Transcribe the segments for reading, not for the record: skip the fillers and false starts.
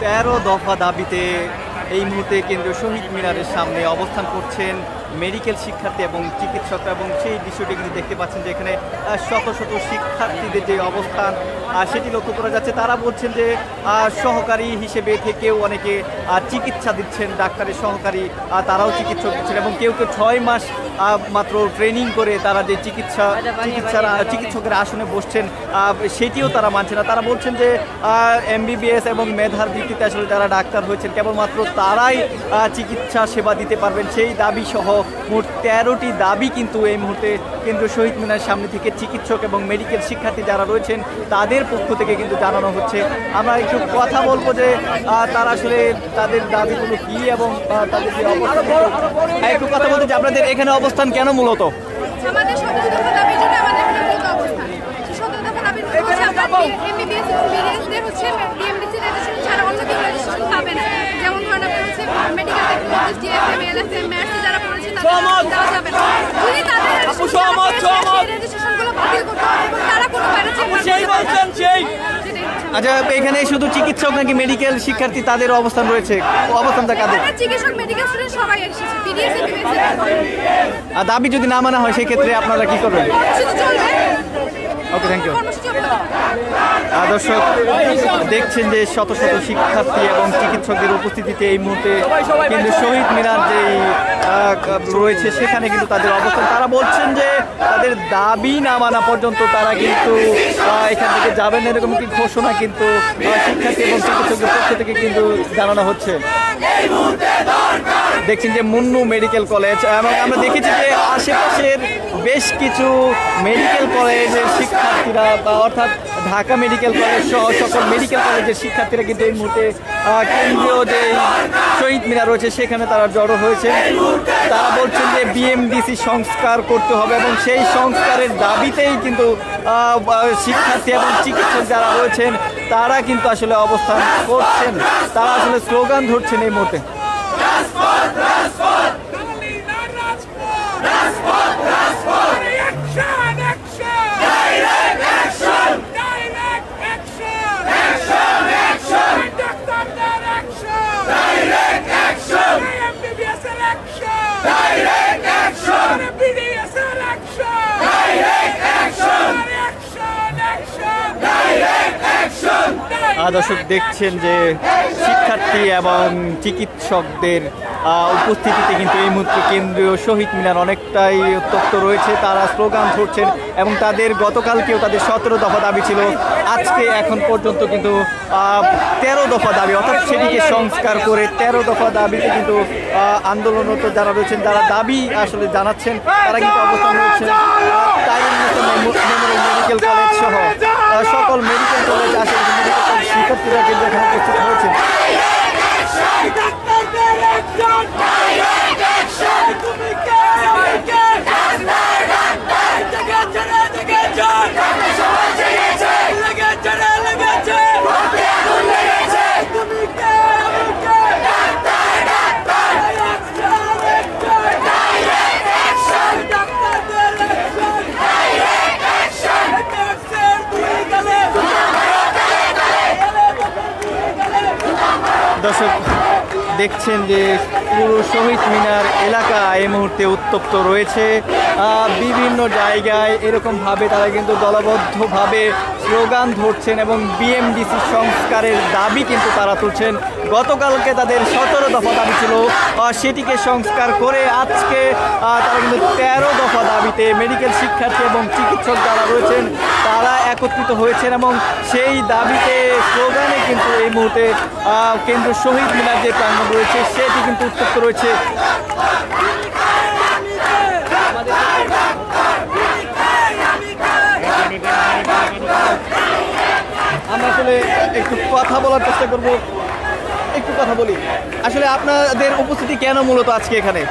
13 দফা দাবিতে এই মুহূর্তে কেন্দ্রীয় শহীদ মিনারের সামনে অবস্থান করছেন মেডিকেল শিক্ষার্থী এবং চিকিৎসকরা, এবং সেই দৃশ্যটি কিন্তু দেখতে পাচ্ছেন যে এখানে শত শত শিক্ষার্থীদের যে অবস্থান সেটি লক্ষ্য করা যাচ্ছে। তারা বলছেন যে সহকারী হিসেবে থেকেও অনেকে চিকিৎসা দিচ্ছেন, ডাক্তারের সহকারী তারাও চিকিৎসক দিচ্ছেন, এবং কেউ কেউ 6 মাস মাত্র ট্রেনিং করে তারা যে চিকিৎসকের আসনে বসছেন সেটিও তারা মানছে না। তারা বলছেন যে MBBS এবং মেধার ভিত্তিতে আসলে যারা ডাক্তার হয়েছেন কেবলমাত্র তারাই চিকিৎসা সেবা দিতে পারবেন। সেই দাবি সহ মোট 13টি দাবি কিন্তু এই মুহূর্তে কেন্দ্রীয় শহীদ মিনারের সামনে থেকে চিকিৎসক এবং মেডিকেল শিক্ষার্থী যারা রয়েছেন তাদের পক্ষ থেকে কিন্তু জানানো হচ্ছে। আমরা একটু কথা বলবো যে তারা আসলে তাদের দাবিগুলো কী এবং তাদের যে অবস্থান, একটু কথা বলতে যে আপনাদের এখানে অবস্থান কেন মূলত? আমাদের 17 দফা দাবির জন্য আমাদের এখানে মূলত অবস্থান। 17 দফা দাবির মধ্যে হচ্ছে আমরা MBBS এবং BDS দের হচ্ছে DMDC রেজিস্ট্রেশন ছাড়া অন্য কেউ রেজিস্ট্রেশন পাবে না। যেমন ধরেন আপনার হচ্ছে medical technologist, DFM, LFM, maths যারা পড়েছে তাদের দেওয়া যাবে না। যদি তাদের রেজিস্ট্রেশনগুলো বাতিল করতে হবে এবং তারা কোনো আচ্ছা, এখানে শুধু চিকিৎসক নাকি মেডিকেল শিক্ষার্থী তাদের অবস্থান রয়েছে? অবস্থানটা কাদের? চিকিৎসক, মেডিকেল স্টুডেন্ট সবাই এসেছে। BDS আর দাবি যদি না মানা হয় সেই ক্ষেত্রে আপনারা কি করবেন? শুধু চলবে। ওকে, থ্যাংক ইউ। দর্শক দেখছেন যে শত শত শিক্ষার্থী এবং চিকিৎসকদের উপস্থিতিতে এই মুহূর্তে কিন্তু শহীদ মিনার যেই রয়েছে সেখানে কিন্তু তাদের অবস্থান। তারা বলছেন যে তাদের দাবি না মানা পর্যন্ত তারা কিন্তু এখান থেকে যাবেন না, এরকম একটি ঘোষণা কিন্তু শিক্ষার্থী এবং চিকিৎসকদের পক্ষ থেকে কিন্তু জানানো হচ্ছে। দেখছেন যে মুন্নু মেডিকেল কলেজ, এবং আমরা দেখেছি যে আশেপাশের বেশ কিছু মেডিকেল কলেজের শিক্ষার্থীরা অর্থাৎ ঢাকা মেডিকেল কলেজ সহ সকল মেডিকেল কলেজের শিক্ষার্থীরা কিন্তু এই মুহূর্তে কেন্দ্রীয় যে শহীদ মিনার রয়েছে সেখানে তারা জড়ো হয়েছে। তারা বলছেন যে BMDC সংস্কার করতে হবে এবং সেই সংস্কারের দাবিতেই কিন্তু শিক্ষার্থী এবং চিকিৎসক যারা রয়েছেন তারা কিন্তু আসলে অবস্থান করছেন, তারা আসলে স্লোগান ধরছেন এই মুহূর্তে। দর্শক দেখছেন যে শিক্ষার্থী এবং চিকিৎসকদের উপস্থিতিতে কিন্তু এই মুহূর্তে কেন্দ্রীয় শহীদ মিনার অনেকটাই উত্তপ্ত রয়েছে। তারা স্লোগান ধরছেন এবং তাদের গতকালকেও তাদের 17 দফা দাবি ছিল, আজকে এখন পর্যন্ত কিন্তু 13 দফা দাবি, অর্থাৎ সেটিকে সংস্কার করে 13 দফা দাবিতে কিন্তু আন্দোলনরত যারা রয়েছেন যারা দাবি আসলে জানাচ্ছেন তারা কিন্তু অবস্থান রয়েছেন মেডিকেল কলেজ সহ সকল মেডিকেল কলেজ আসলে মেডিকেল কলেজ শিক্ষার্থীরা কিন্তু এখানে উপস্থিত হয়েছেন। দর্শক দেখছেন যে পুরো শহীদ মিনার এলাকা এই মুহূর্তে উত্তপ্ত রয়েছে। বিভিন্ন জায়গায় এরকমভাবে তারা কিন্তু দলবদ্ধভাবে স্লোগান ধরছেন এবং BMDC সংস্কারের দাবি কিন্তু তারা তুলছেন। গতকালকে তাদের 17 দফা দাবি ছিল, সেটিকে সংস্কার করে আজকে তারা কিন্তু 13 দফা দাবিতে মেডিকেল শিক্ষার্থী এবং চিকিৎসক যারা রয়েছেন তারা একত্রিত হয়েছেন এবং সেই দাবিতে স্লোগানে কিন্তু এই মুহূর্তে কেন্দ্রীয় শহীদ মিনার যে প্রাঙ্গণ রয়েছে সেটি কিন্তু উত্তপ্ত রয়েছে। আমরা আসলে একটু কথা বলার চেষ্টা করব, একটু কথা বলি। আসলে আপনাদের উপস্থিতি কেন মূলত আজকে এখানে?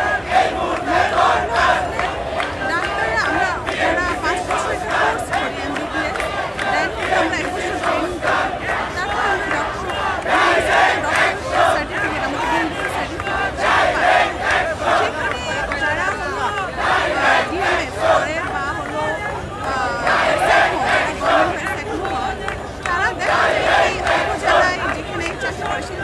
তারা দেখা যায় উপজেলায় যেখানে চাকরি করে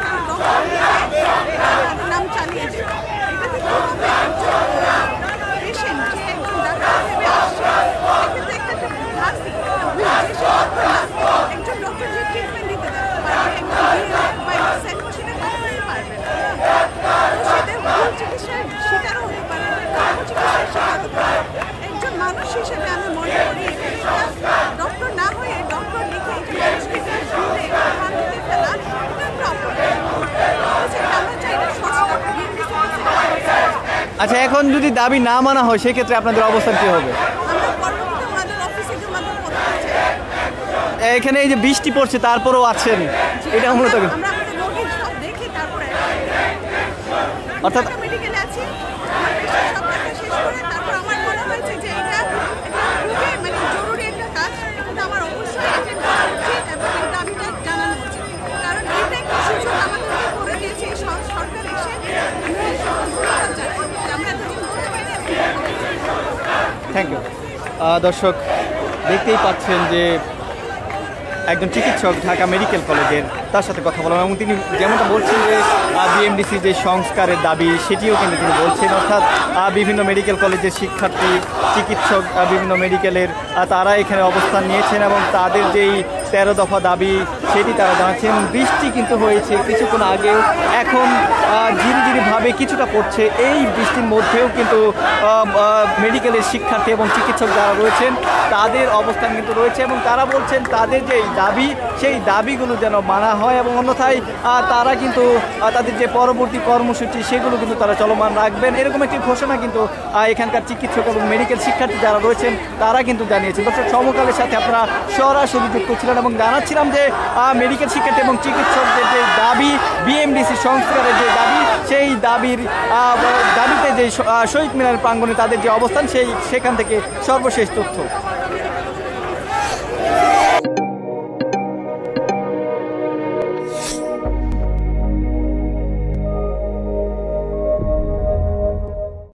আচ্ছা, এখন যদি দাবি না মানা হয় সেক্ষেত্রে আপনাদের অবস্থান কি হবে? এখানে এই যে বৃষ্টি পড়ছে তারপরেও আছেন, এটা মূলত অর্থাৎ থ্যাংক ইউ। দর্শক দেখতেই পাচ্ছেন যে একজন চিকিৎসক ঢাকা মেডিকেল কলেজের, তার সাথে কথা বললাম এবং তিনি যেমনটা বলছেন যে বিএমডিসি যে সংস্কারের দাবি সেটিও কিন্তু তিনি বলছেন, অর্থাৎ বিভিন্ন মেডিকেল কলেজের শিক্ষার্থী চিকিৎসক বিভিন্ন মেডিকেলের তারা এখানে অবস্থান নিয়েছেন এবং তাদের যেই 13 দফা দাবি সেটি তারা জানাচ্ছেন। বৃষ্টি কিন্তু হয়েছে কিছুক্ষণ আগেও, এখন ঝিরিঝিরিভাবে কিছুটা পড়ছে। এই বৃষ্টির মধ্যেও কিন্তু মেডিকেলের শিক্ষার্থী এবং চিকিৎসক যারা রয়েছেন তাদের অবস্থান কিন্তু রয়েছে এবং তারা বলছেন তাদের যে দাবি সেই দাবিগুলো যেন মানা হয় এবং অন্যথায় তারা কিন্তু তাদের যে পরবর্তী কর্মসূচি সেগুলো কিন্তু তারা চলমান রাখবেন, এরকম একটি ঘোষণা কিন্তু এখানকার চিকিৎসক এবং মেডিকেল শিক্ষার্থী যারা রয়েছেন তারা কিন্তু জানিয়েছেন। দর্শক, সমকালের সাথে আপনারা সরাসরি যুক্ত ছিলেন এবং জানাচ্ছিলাম যে মেডিকেল শিক্ষার্থী এবং চিকিৎসকদের যে দাবি, বিএমডিসি সংস্কারের যে দাবি, সেই দাবিতে যে শহীদ মিনার প্রাঙ্গণে তাদের যে অবস্থান সেখান থেকে সর্বশেষ তথ্য।